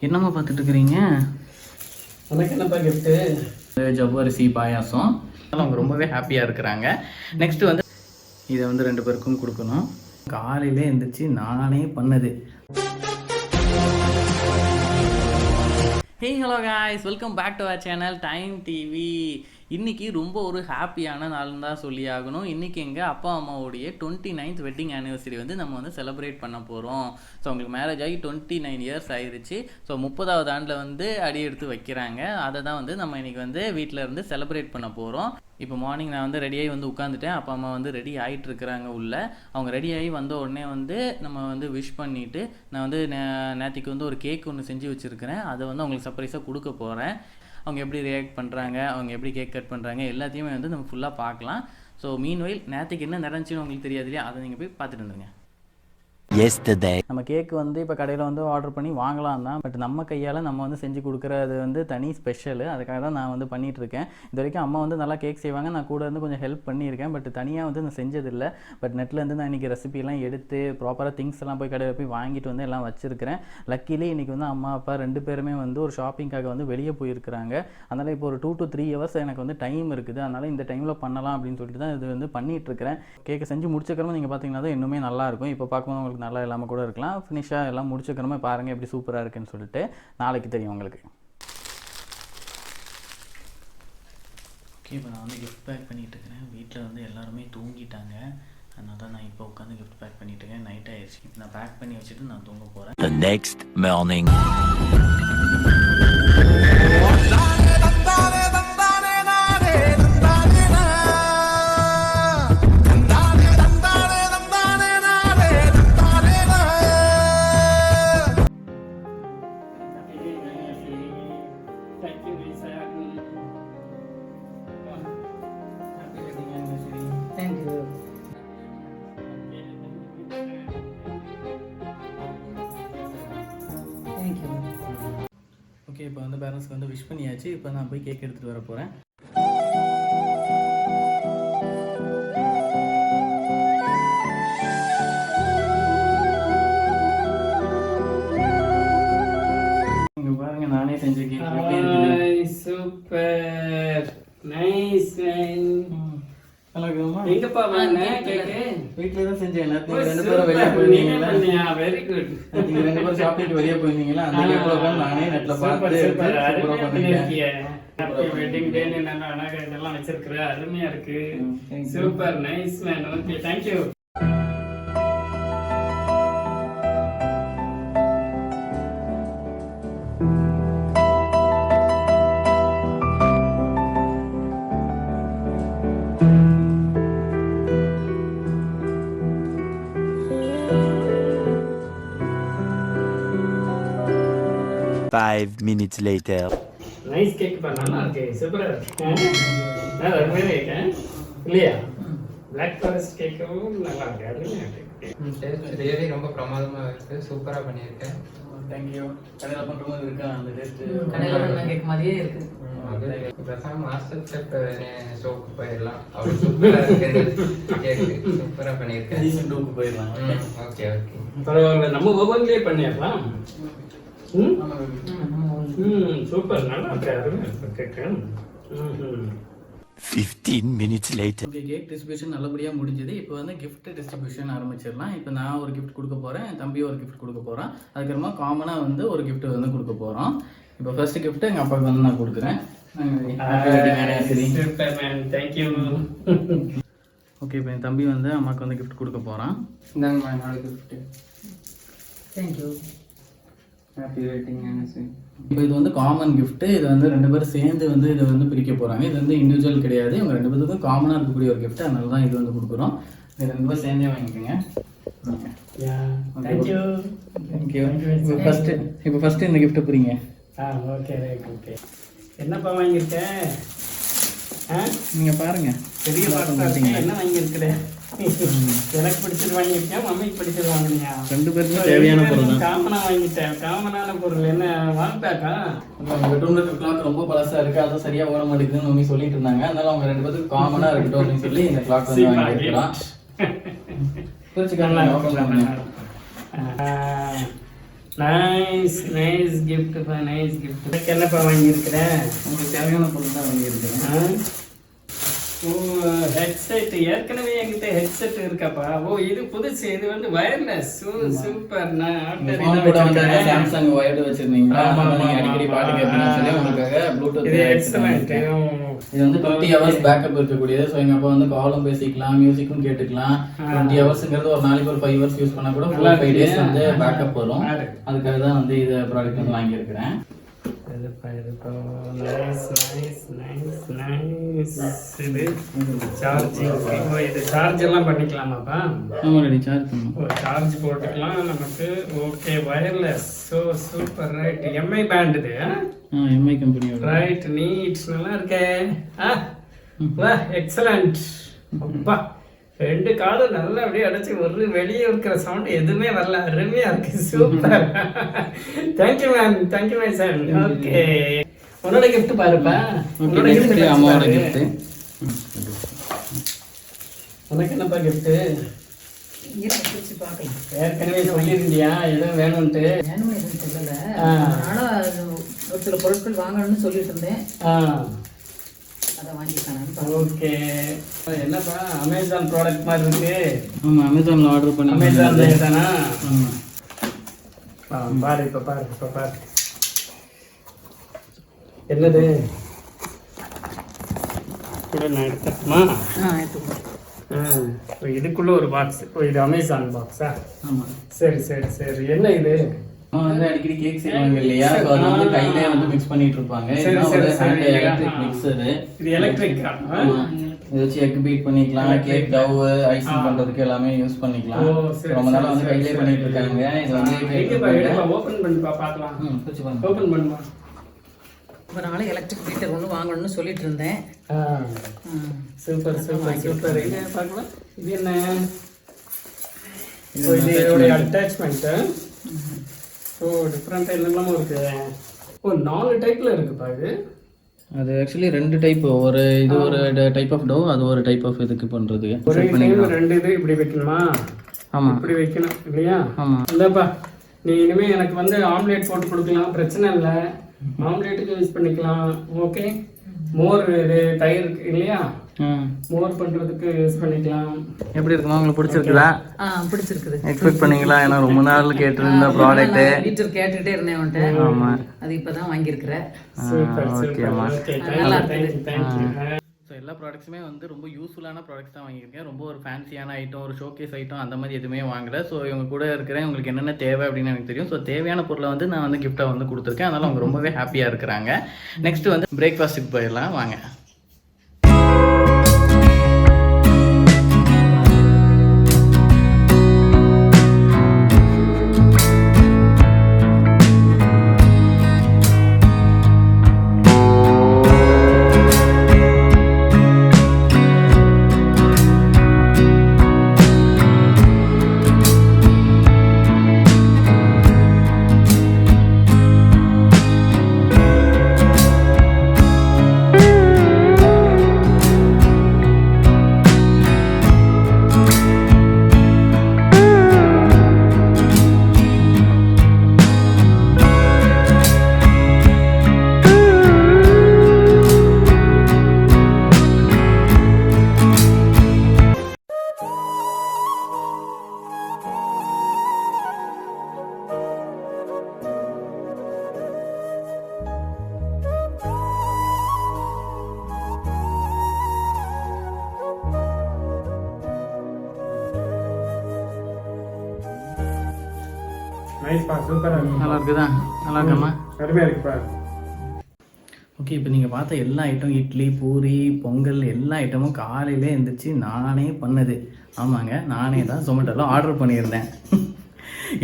என்னம்மா பார்த்துட்டு இருக்கிறீங்க? உனக்கு என்னப்பா கிஃப்ட்டு? ஜவ்வரிசி பாயாசம். அவங்க ரொம்பவே ஹாப்பியாக இருக்கிறாங்க. நெக்ஸ்ட்டு வந்து இதை வந்து 2 பேருக்கும் கொடுக்கணும். காலையிலே எழுந்திரிச்சு நானே பண்ணது. Hey hello guys, welcome back to our channel Time TV. இன்றைக்கி ரொம்ப ஒரு ஹாப்பியான நாள்னு தான் சொல்லி ஆகணும். இன்றைக்கி எங்கள் அப்பா அம்மாவுடைய 29th வெட்டிங் ஆனிவர்சரி வந்து நம்ம வந்து செலிப்ரேட் பண்ண போகிறோம். ஸோ அவங்களுக்கு மேரேஜ் ஆகி 29 இயர்ஸ் ஆயிடுச்சு. ஸோ 30வது ஆண்டில் வந்து அடி எடுத்து வைக்கிறாங்க. அதை தான் வந்து நம்ம இன்றைக்கி வந்து வீட்டில் இருந்து செலிப்ரேட் பண்ண போகிறோம். இப்போ மார்னிங் நான் வந்து ரெடியாகி வந்து உட்காந்துட்டேன். அப்பா அம்மா வந்து ரெடி ஆகிட்டு இருக்கிறாங்க உள்ளே. அவங்க ரெடியாகி வந்த உடனே வந்து நம்ம வந்து விஷ் பண்ணிவிட்டு நான் வந்து நேற்றுக்கு வந்து ஒரு கேக் ஒன்று செஞ்சு வச்சுருக்கிறேன். அதை வந்து அவங்களுக்கு சர்ப்ரைஸாக கொடுக்க போகிறேன். அவங்க எப்படி ரியாக்ட் பண்ணுறாங்க, அவங்க எப்படி கேக் கட் பண்ணுறாங்க எல்லாத்தையுமே வந்து நம்ம ஃபுல்லாக பார்க்கலாம். ஸோ மீன்வைல் நேற்றுக்கு என்ன நடந்துச்சுன்னு உங்களுக்கு தெரியாது இல்லையா, அதை நீங்கள் போய் பார்த்துட்டு வந்துருங்க. நம்ம கேக்கு வந்து இப்போ கடையில் வந்து ஆர்டர் பண்ணி வாங்கலாம் தான். பட் நம்ம கையால் நம்ம வந்து செஞ்சு கொடுக்குறது வந்து தனி ஸ்பெஷலு. அதுக்காக தான் நான் வந்து பண்ணிகிட்ருக்கேன். இது வரைக்கும் அம்மா வந்து நல்லா கேக் செய்வாங்க, நான் கூட வந்து கொஞ்சம் ஹெல்ப் பண்ணியிருக்கேன். பட் தனியாக வந்து நான் செஞ்சதில்லை. பட் நெட்லேருந்து நான் இன்றைக்கி ரெசிபிலாம் எடுத்து ப்ராப்பராக திங்ஸ் எல்லாம் போய் கடையில் போய் வாங்கிட்டு வந்து எல்லாம் வச்சுருக்கிறேன். லக்கிலி இன்றைக்கி வந்து அம்மா அப்பா 2 பேருமே வந்து ஒரு ஷாப்பிங்காக வந்து வெளியே போயிருக்கிறாங்க. அதனால் இப்போ ஒரு 2 to 3 hours எனக்கு வந்து டைம் இருக்குது. அதனால் இந்த டைமில் பண்ணலாம் அப்படின்னு சொல்லிட்டு தான் இது வந்து பண்ணிகிட்ருக்கிறேன். கேக்கை செஞ்சு முடிச்சக்கறமா நீங்கள் பார்த்தீங்கன்னா தான் இன்னுமே நல்லாயிருக்கும். இப்போ பார்க்கும்போது உங்களுக்கு நல்லா இல்லாமல் கூட இருக்கலாம். ஃபினிஷாக எல்லாம் முடிச்சுக்கிறோமே பாருங்கள் எப்படி சூப்பராக இருக்குன்னு சொல்லிட்டு நாளைக்கு தெரியும் உங்களுக்கு. ஓகே, இப்போ நான் வந்து கிஃப்ட் பேக் பண்ணிகிட்டு இருக்கிறேன். வீட்டில் வந்து எல்லாருமே தூங்கிட்டாங்க. அதனால தான் நான் இப்போ உட்காந்து கிஃப்ட் பேக் பண்ணிட்டு இருக்கேன். நைட் ஆயிடுச்சு. இப்போ நான் பேக் பண்ணி வச்சுட்டு நான் தூங்க போகிறேன். The next morning. ஓகே, இப்போ வந்து பேரண்ட்ஸ்க்கு வந்து விஷ் பண்ணியாச்சு. இப்போ நான் போய் கேக் எடுத்துகிட்டு வர போகிறேன். இங்கே பாருங்கள், நானே செஞ்ச கேக் எப்படி இருக்குது. Super nice man. நல்லா இருக்குமா? எங்கப்பா வாங்கின கேக்கு? வீட்டில் தான் செஞ்சேன். நீங்கள் 2 பேரும் வெளியே போயிருந்தீங்களா? Very good. நீங்கள் 2 பேரும் ஷாப்பிங் வெளியே போயிருந்தீங்களா? அந்த கேக்கில் நானே நெட்டில் பார்த்து ஹாப்பி வெட்டிங் டேன்னு நல்லா அழகாக இதெல்லாம் வச்சிருக்கிற அருமையா இருக்கு. Super nice man. Okay, thank you. Five minutes later. Nice cake பா, நல்லா இருக்கு, சூப்பரா இருக்கு. நல்லா அருமையா இருக்கு இல்லையா? பிளாக் ஃபாரஸ்ட் கேக்கும் நல்லா இருக்கு, அருமையா இருக்கு. டேஸ்ட் ரியலி ரொம்ப பிரமாதமா இருக்கு. சூப்பரா பண்ணியிருக்கேன். தேங்க்யூ. கடையில் பண்ணுற மாதிரி இருக்கா அந்த டேஸ்ட்டு? கடையில் பண்ண கேக் மாதிரியே இருக்கு. பேசாம மாஸ்டர் செஃப் ஷோக்கு போயிடலாம். அவர் சூப்பரா இருக்கு கேக்கு, சூப்பரா பண்ணியிருக்கேன். ரீசெண்டாக போயிடலாம். ஓகே ஓகே, பரவாயில்ல, நம்ம ஓவன்லயே பண்ணிடலாம். சூப்பர், நல்லா இருக்கு, அருமையா இருக்கு கேக்கு. 15 minutes later. Okay, cake distribution நல்லபடியாக முடிஞ்சது. இப்போ வந்து கிஃப்ட் டிஸ்ட்ரிபியூஷன் ஆரம்பிச்சிடலாம். இப்போ நான் ஒரு கிஃப்ட் கொடுக்க போகிறேன், என் தம்பி ஒரு கிஃப்ட் கொடுக்க போகிறான். அதுக்கப்புறமா காமனாக வந்து ஒரு கிஃப்ட் வந்து கொடுக்க போகிறோம். இப்போ ஃபர்ஸ்ட் கிஃப்ட்டு எங்கள் அப்பாவுக்கு வந்து நான் கொடுக்குறேன். Super man, thank you. ஓகே, இப்போ என் தம்பி வந்து அம்மாவுக்கு வந்து கிஃப்ட் கொடுக்க போகிறான். இந்தாங்கம்மா என்னோட gift. Thank you. Happy wedding anniversary. இப்போ இது வந்து காமன் கிஃப்ட்டு. இது வந்து 2 பேரும் சேர்ந்து வந்து இதை வந்து பிரிக்க போகிறாங்க. இது வந்து இண்டிவிஜுவல் கிடையாது, இவங்க 2 பேருக்கும் காமனாக இருக்கக்கூடிய ஒரு கிஃப்ட். அதனால தான் இது வந்து கொடுக்குறோம். இது 2 பேரும் சேர்ந்தே வாங்கிக்கோங்க. Okay, thank you. இப்போ ஃபஸ்ட்டு இந்த கிஃப்ட்டை புரியுங்க. Okay okay. என்னப்பா வாங்கியிருக்கேன்? நீங்கள் பாருங்கள், பெரிய பாட்டு என்ன வாங்கியிருக்கிறேன்? எனக்கு பிடிச்சது வாங்கியிருக்கேன், மம்மிக்கு பிடிச்சது வாங்கினியா? 2 பேருக்கும் தேவையான பொருள் தான். காமனா வாங்கிட்டேன். காமனான பொருள் என்ன வாங்கிட்டாக்கா? அவங்க பெட்ரூம்ல கிளாக் ரொம்ப பழசா இருக்கு, அதான் சரியா ஓட மாட்டேங்குதுன்னு மம்மி சொல்லிட்டு இருந்தாங்க. அதனால அவங்க 2 பேருக்கு காமனா இருக்கட்டும் அப்படின்னு சொல்லி இந்த கிளாக் வந்து வாங்கிக்கலாம். பிரிச்சுக்கலாம். நைஸ் கிஃப்ட்ப்பா, நைஸ் கிஃப்ட். எனக்கு என்னப்பா வாங்கியிருக்கிறேன்? உங்களுக்கு தேவையான பொருள் தான் வாங்கியிருக்கேன். ஓ, ஹெட்செட். ஏற்கனவே என்கிட்ட ஹெட்செட் இருக்காப்பா. ஓ, இது புதுசு. இது வந்து வயர்லெஸ். சூப்பர். நான் ஃபோன் கூட வந்து சாம்சங் வயர்டு வச்சிருந்தீங்களா? நீங்க அடிக்கடி பாட்டு கேட்பீங்கன்னு சொல்லி உங்களுக்காக ப்ளூடூத். இது எக்ஸலென்ட். இது வந்து 20 ஹவர்ஸ் பேக்கப் இருக்கக்கூடியது. ஸோ எங்க அப்பா வந்து காலும் பேசிக்கலாம், மியூசிக்கும் கேட்டுக்கலாம். 20 ஹவர்ஸ்ங்கிறது ஒரு நாளைக்கு ஒரு 5 ஹவர்ஸ் யூஸ் பண்ணா கூட 5 டேஸ் வந்து பேக்கப் வரும். அதுக்காக தான் வந்து இது ப்ராடக்ட் வந்து வாங்கியிருக்கிறேன். இது சார்ஜிங். இது சார்ஜ் எல்லாம் பண்ணிக்கலாமாப்பா? ஆமாம், சார்ஜ் பண்ணுவோம். சார்ஜ் போட்டுக்கலாம் நமக்கு. Okay, wireless. So super. Right. Mi band இது. எம்ஐ கம்பெனியோட. ரைட். நீட்ஸ். நல்லா இருக்கே. வா, எக்ஸலண்ட். அப்பா, 2 காலும் நல்லா அப்படியே அடைச்சி ஒரு வெளியே இருக்கிற சவுண்ட் எதுவுமே வரல. அருமையா இருக்கு. Super. Thank you ma'am. Thank you my sir. Okay, உன்னோட கிஃப்ட் பாருப்பா. உன்னோட கிஃப்ட். அம்மாவோட கிஃப்ட். உனக்கு என்னப்பா கிஃப்ட்? பிரிச்சு பார்க்கலாம். ஏற்கனவே சொல்லியிருந்தியா எதுவும் வேணும்ட்டு? வேணும்னு எதுவும் சொல்லல. அதனால ஒரு சில பொருட்கள் வாங்கணும்னு சொல்லிட்டு இருந்தேன். அதை வாங்கிக்கலாம். ஓகே. என்னப்பா, அமேசான் ப்ராடக்ட் மாதிரி இருக்கு. ஆமாம், அமேசானில் ஆர்டர் பண்ணி. அமேசான் தானா? பாரு, இப்போ பாரு. என்னது கூட நான் எடுத்துமா? இதுக்குள்ள ஒரு பாக்ஸ். இது அமேசான் பாக்ஸா? ஆமாம். சரி. என்ன இது? வந்து அடிக்கடி கேக் செய்வாங்க இல்லையா? ஸோ அதை வந்து கையிலே வந்து மிக்ஸ் பண்ணிட்டு இருப்பாங்க. இதுதான் ஒரு ஹேண்ட் எலக்ட்ரிக் மிக்சரு. இது எலக்ட்ரிக்கா? இதை வச்சு எக் பீட் பண்ணிக்கலாம், கேக் டவ் ஐசிங் பண்றதுக்கு எல்லாமே யூஸ் பண்ணிக்கலாம். ரொம்ப நாளா வந்து கையிலே பண்ணிட்டு இருக்காங்க. இது வந்து ஓபன் பண்ணி பார்க்கலாம். ஓபன் பண்ணுமா? ஒரு நாள் எலக்ட்ரிக் பீட்டர் ஒன்று வாங்கணும்னு சொல்லிட்டு இருந்தேன். சூப்பர். இங்கே பார்க்கலாம். இது என்ன? இதோட அட்டாச்மெண்ட். ஓ, டிஃப்ரெண்ட் என்னெல்லாமோ இருக்கு. ஓ, 4 டைப்ல இருக்குப்பா இது. அது ஆக்சுவலி 2 டைப். ஒரு இது ஒரு டைப் ஆஃப் டோ, அது ஒரு டைப் ஆஃப் இதுக்கு பண்றது. ஒரே டைம் 2 இது இப்படி வைக்கணுமா? ஆமா, இப்படி வைக்கணும் இல்லையா? ஆமா. இல்லப்பா, நீ இனிமே எனக்கு வந்து ஆம்லேட் போட்டு கொடுக்கலாம், பிரச்சனை இல்லை. ஆம்லேட்டுக்கு யூஸ் பண்ணிக்கலாம். ஓகே. மோர் இது தயிர் இல்லையா? மோர் பண்றதுக்கு யூஸ் பண்ணிக்கலாம். எப்படி இருக்குமா? உங்களுக்கு பிடிச்சிருக்குதா? பிடிச்சிருக்குது. எக்ஸ்பெக்ட் பண்ணீங்களா? ஏன்னா ரொம்ப நாள் கேட்டிருந்த ப்ராடக்ட். வீட்டில் கேட்டுக்கிட்டே இருந்தேன் அவன்கிட்ட. ஆமா, அது இப்பதான் வாங்கியிருக்கிறேன். ஓகேம்மா. நல்லா இருக்கு. ஸோ எல்லா ப்ராடக்ட்ஸுமே வந்து ரொம்ப யூஸ்ஃபுல்லான ப்ராடக்ட்ஸ் தான் வாங்கியிருக்கேன். ரொம்ப ஒரு ஃபேன்சியான ஐட்டம், ஒரு ஷோகேஸ் ஐட்டம் அந்த மாதிரி எதுவுமே வாங்கலை. ஸோ இவங்க கூட இருக்கிறேன், உங்களுக்கு என்னென்ன தேவை அப்படின்னு எனக்கு தெரியும். ஸோ தேவையான பொருளை வந்து நான் வந்து கிஃப்ட்டாக வந்து கொடுத்துருக்கேன். அதனால் அவங்க ரொம்பவே ஹாப்பியாக இருக்கிறாங்க. நெக்ஸ்ட் வந்து பிரேக்ஃபாஸ்ட்டுக்கு போயிடலாம் வாங்க. நைஸ்பா, சூப்பரா இருக்கு. நல்லா இருக்குதா? நல்லா இருக்காம்மா? அருமையா இருக்குப்பா. ஓகே, இப்போ நீங்கள் பார்த்த எல்லா ஐட்டம், இட்லி, பூரி, பொங்கல் எல்லா ஐட்டமும் காலையிலே எழுந்திரிச்சு நானே பண்ணது. ஆமாங்க, நானே தான் ஜொமேட்டோவில் ஆர்டர் பண்ணியிருந்தேன்.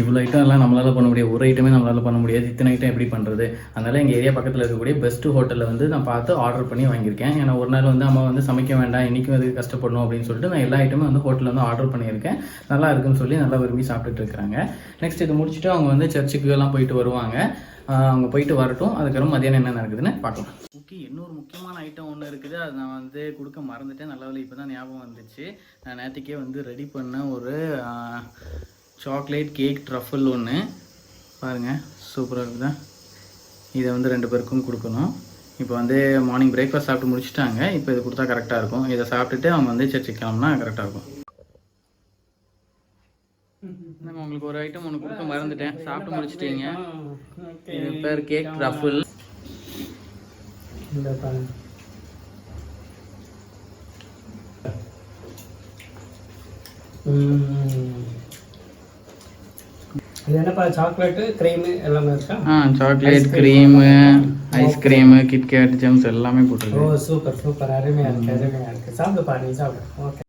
இவ்வளோ ஐட்டம் எல்லாம் நம்மளால் பண்ண முடியாது, ஒரு ஐட்டமே நம்மளால் பண்ண முடியாது, இத்தனை ஐட்டம் எப்படி பண்ணுறது? அதனால் எங்கள் ஏரியா பக்கத்தில் இருக்கக்கூடிய பெஸ்ட்டு ஹோட்டலில் வந்து நான் பார்த்து ஆர்டர் பண்ணி வாங்கியிருக்கேன். ஏன்னா ஒரு நாள் வந்து அம்மா வந்து சமைக்க வேண்டாம், இன்றைக்கும் அதுக்கு கஷ்டப்படணும் அப்படின்னு சொல்லிட்டு நான் எல்லா ஐட்டமும் வந்து ஹோட்டலில் வந்து ஆர்டர் பண்ணியிருக்கேன். நல்லா இருக்குன்னு சொல்லி நல்லா விரும்பி சாப்பிட்டுட்டு இருக்கிறாங்க. நெக்ஸ்ட் இது முடிச்சுட்டு அவங்க வந்து சர்ச்சுக்கு எல்லாம் போயிட்டு வருவாங்க. அவங்க போயிட்டு வரட்டும், அதுக்கப்புறம் மதியானம் என்ன நடக்குதுன்னு பார்க்கலாம். ஓகே, இன்னொரு முக்கியமான ஐட்டம் ஒன்று இருக்குது, அது நான் வந்து கொடுக்க மறந்துட்டேன். நல்ல வேலை இப்போ தான் ஞாபகம் வந்துச்சு. நான் நேற்றுக்கே வந்து ரெடி பண்ண ஒரு சாக்லேட் கேக் ட்ரஃபிள் ஒன்று. பாருங்கள் சூப்பராக இருக்குதா. இதை வந்து 2 பேருக்கும் கொடுக்கணும். இப்போ வந்து மார்னிங் பிரேக்ஃபாஸ்ட் சாப்பிட்டு முடிச்சுட்டாங்க. இப்போ இது கொடுத்தா கரெக்டாக இருக்கும். இதை சாப்பிட்டுட்டு அவங்க வந்து சர்ச்சுக்கு கிளம்புனா கரெக்டாக இருக்கும். நாங்கள் உங்களுக்கு ஒரு ஐட்டம் ஒன்று கொடுக்க மறந்துட்டேன். சாப்பிட்டு முடிச்சிட்டீங்க. இது பேர் கேக் ட்ரஃபிள். இந்த பாருங்க. இது என்னப்பா சாக்லேட்டு க்ரீமு எல்லாமே இருக்கா? Chocolate cream ice cream KitKat gems எல்லாமே போட்டுருக்கு. ஓ சூப்பர் சூப்பர், அருமையாக இருக்குது அருமையாக இருக்குது. சாப்பிடுப்பா நீ சாப்பிடு. ஓகே.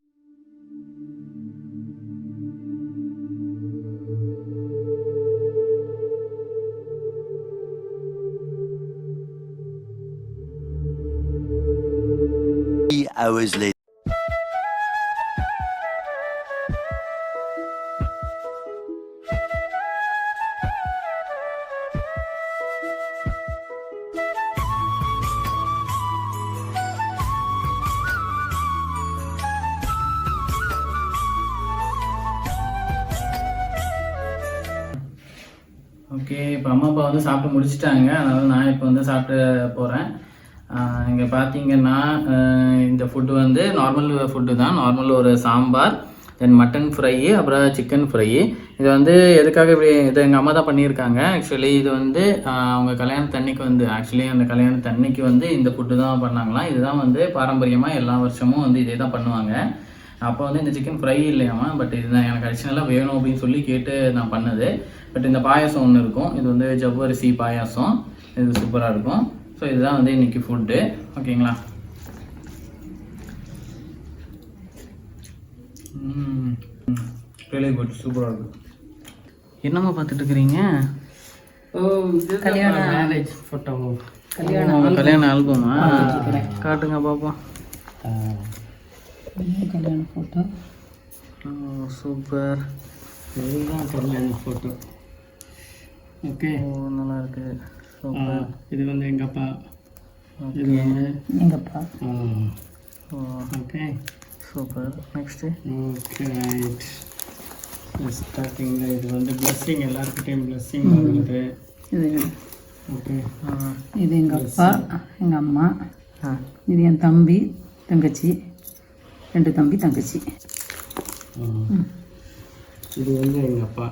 Hours later. ஓகே, இப்போ அம்மா அப்பா வந்து சாப்பிட்டு முடிச்சிட்டாங்க. அதனால் நான் இப்போ வந்து சாப்பிட்டு போகிறேன். இங்கே பார்த்தீங்கன்னா இந்த ஃபுட்டு வந்து நார்மல் ஃபுட்டு தான். நார்மல் ஒரு சாம்பார், தென் மட்டன் ஃப்ரை, அப்புறம் சிக்கன் ஃப்ரை. இது வந்து எதுக்காக இப்படி இது எங்கள் அம்மா தான் பண்ணியிருக்காங்க. ஆக்சுவலி இது வந்து அவங்க கல்யாணத்தன்னைக்கு வந்து அந்த கல்யாணத்தன்னைக்கு வந்து இந்த ஃபுட்டு தான் பண்ணாங்களாம். இதுதான் வந்து பாரம்பரியமாக எல்லா வருஷமும் வந்து இதே தான் பண்ணுவாங்க. அப்போ வந்து இந்த சிக்கன் ஃப்ரை இல்லையாமா, பட் இதுதான் எனக்கு அடிஷ்னலாக வேணும் அப்படின்னு சொல்லி கேட்டு நான் பண்ணது. பட் இந்த பாயாசம் ஒன்று இருக்கும். இது வந்து ஜவ்வரிசி பாயாசம். இது சூப்பராக இருக்கும். ஸோ இதுதான் வந்து இன்றைக்கி ஃபுட்டு. ஓகேங்களா? ரியலி குட், சூப்பராக இருக்கும். என்னம்மா பார்த்துட்டு இருக்கிறீங்க? கல்யாண மேரேஜ் ஃபோட்டோ. கல்யாண ஆல்பமா? காட்டுங்க பார்ப்போம். கல்யாண ஃபோட்டோ. சூப்பர். இதுதான் கல்யாண ஃபோட்டோ. ஓகே, நல்லா இருக்கு. சூப்பர். இது வந்து எங்கள் அப்பா, இது வந்து எங்கள் அப்பா. Okay super. Next okay right. ஸ்டார்டிங்கில் இது வந்து பிளஸ்ஸிங், எல்லாருக்கிட்டையும் பிளஸ்ஸிங் வாங்குறது. இது ஓகே, இது எங்கள் அப்பா, எங்கள் அம்மா. இது என் தம்பி தங்கச்சி, 2 தம்பி தங்கச்சி. இது வந்து எங்கள் அப்பா.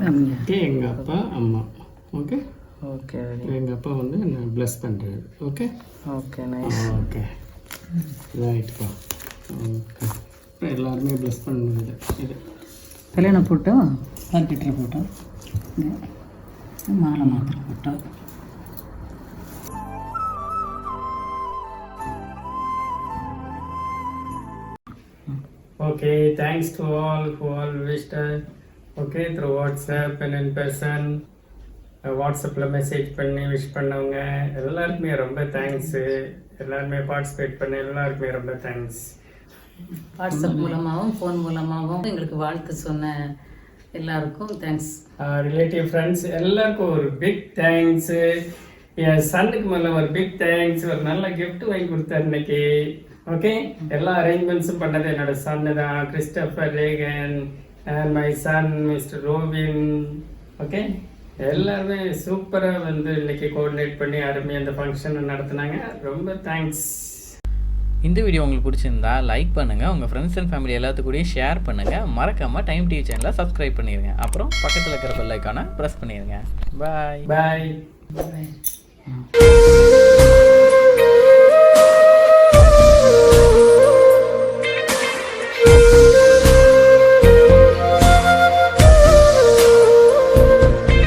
ஓகே, எங்கள் அப்பா அம்மா. Okay okay. எங்கள் அப்பா வந்து நான் ப்ளஸ் பண்ணுறாரு. Okay okay, nice. ஓகே ரைட்ப்பா. ஓகே, எல்லாருமே ப்ளஸ் பண்ணுறது. இது கல்யாண ஃபோட்டோ, ஆர்கிட்டர் ஃபோட்டோ, மாலை மாத்திர photo. Okay, thanks to all who all wished us, okay, through WhatsApp and in person. வாட்ஸ்அப்பில் மெசேஜ் பண்ணி விஷ் பண்ணவங்க எல்லாருக்குமே ரொம்ப தேங்க்ஸு. எல்லாருமே பார்ட்டிசிபேட் பண்ண எல்லாருக்குமே ரொம்ப தேங்க்ஸ். வாட்ஸ்அப் மூலமாகவும் ஃபோன் மூலமாகவும் எங்களுக்கு வாழ்த்து சொன்ன எல்லாருக்கும் தேங்க்ஸ். ரிலேட்டிவ் ஃப்ரெண்ட்ஸ் எல்லாருக்கும் ஒரு பிக் தேங்க்ஸு. என் சன்னுக்கு மேலே ஒரு பிக் தேங்க்ஸ். ஒரு நல்ல கிஃப்ட் வாங்கி கொடுத்தாரு இன்னைக்கு. ஓகே, எல்லா அரேஞ்ச்மெண்ட்ஸும் பண்ணது என்னோட சன்னு தான், Christopher ரேகன் and my son mister Robin. Okay, எல்லாருமே சூப்பராக வந்து இன்னைக்கு கோஆர்டினேட் பண்ணி அருமையாக அந்த ஃபங்க்ஷனை நடத்துனாங்க. ரொம்ப தேங்க்ஸ். இந்த வீடியோ உங்களுக்கு பிடிச்சிருந்தா லைக் பண்ணுங்கள், உங்கள் ஃப்ரெண்ட்ஸ் அண்ட் ஃபேமிலி எல்லாத்துக்கூடயும் ஷேர் பண்ணுங்கள். மறக்காமல் டைம் டிவி சேனலை சப்ஸ்கிரைப் பண்ணிடுங்க. அப்புறம் பக்கத்தில் இருக்கிற பெல் ஐக்கானை ப்ரெஸ் பண்ணிடுங்க. பாய் பாய். பாய்.